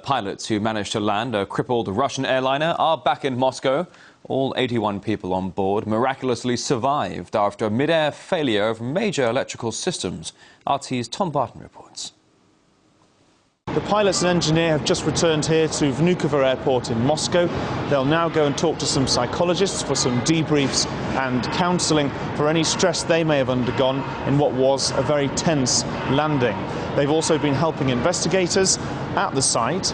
Pilots who managed to land a crippled Russian airliner are back in Moscow. All 81 people on board miraculously survived after a mid-air failure of major electrical systems. RT's Tom Barton reports. The pilots and engineer have just returned here to Vnukovo Airport in Moscow. They'll now go and talk to some psychologists for some debriefs and counselling for any stress they may have undergone in what was a very tense landing. They've also been helping investigators at the site,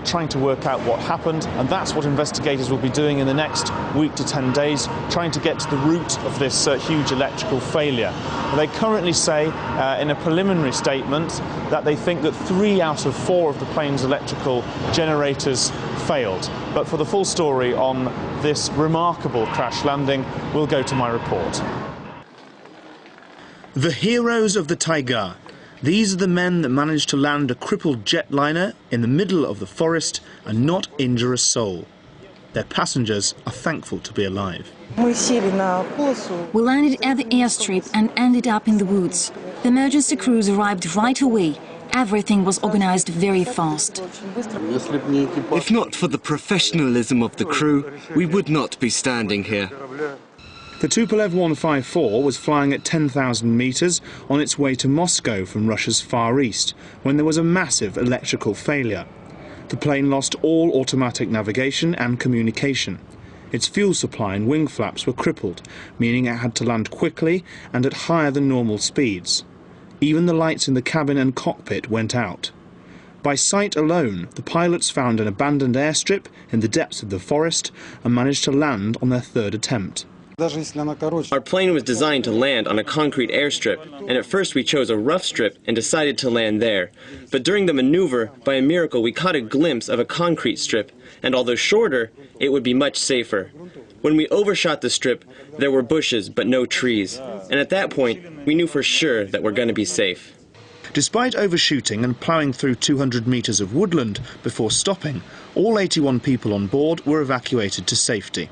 trying to work out what happened, and that's what investigators will be doing in the next week to 10 days, trying to get to the root of this huge electrical failure. They currently say in a preliminary statement that they think that 3 out of 4 of the plane's electrical generators failed. But for the full story on this remarkable crash landing, we'll go to my report. The heroes of the Taiga. These are the men that managed to land a crippled jetliner in the middle of the forest and not injure a soul. Their passengers are thankful to be alive. We landed at the airstrip and ended up in the woods. The emergency crews arrived right away. Everything was organized very fast. If not for the professionalism of the crew, we would not be standing here. The Tupolev 154 was flying at 10,000 meters on its way to Moscow from Russia's Far East when there was a massive electrical failure. The plane lost all automatic navigation and communication. Its fuel supply and wing flaps were crippled, meaning it had to land quickly and at higher than normal speeds. Even the lights in the cabin and cockpit went out. By sight alone, the pilots found an abandoned airstrip in the depths of the forest and managed to land on their 3rd attempt. Our plane was designed to land on a concrete airstrip, and at first we chose a rough strip and decided to land there. But during the maneuver, by a miracle, we caught a glimpse of a concrete strip, and although shorter, it would be much safer. When we overshot the strip, there were bushes but no trees, and at that point, we knew for sure that we're going to be safe. Despite overshooting and ploughing through 200 meters of woodland before stopping, all 81 people on board were evacuated to safety.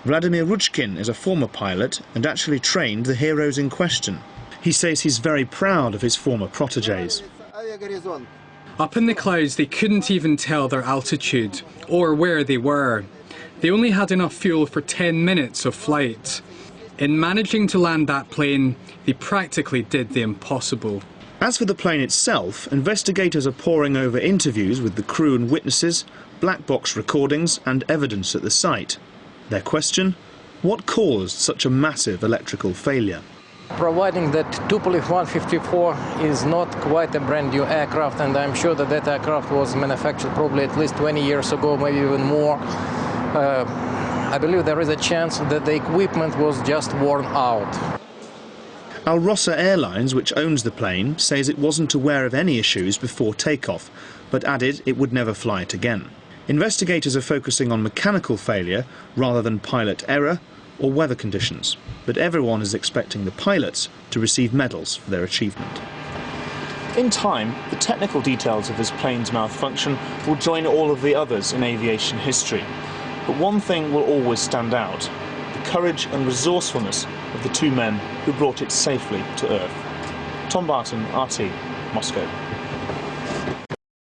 Vladimir Ruchkin is a former pilot and actually trained the heroes in question. He says he's very proud of his former protégés. Up in the clouds, they couldn't even tell their altitude or where they were. They only had enough fuel for 10 minutes of flight. In managing to land that plane, they practically did the impossible. As for the plane itself, investigators are poring over interviews with the crew and witnesses, black box recordings and evidence at the site. Their question: what caused such a massive electrical failure? Providing that Tupolev 154 is not quite a brand new aircraft, and I'm sure that that aircraft was manufactured probably at least 20 years ago, maybe even more. I believe there is a chance that the equipment was just worn out. Al Rosa Airlines, which owns the plane, says it wasn't aware of any issues before takeoff, but added it would never fly it again. Investigators are focusing on mechanical failure rather than pilot error or weather conditions, but everyone is expecting the pilots to receive medals for their achievement. In time, the technical details of this plane's malfunction will join all of the others in aviation history. But one thing will always stand out: the courage and resourcefulness of the 2 men who brought it safely to Earth. Tom Barton, RT, Moscow.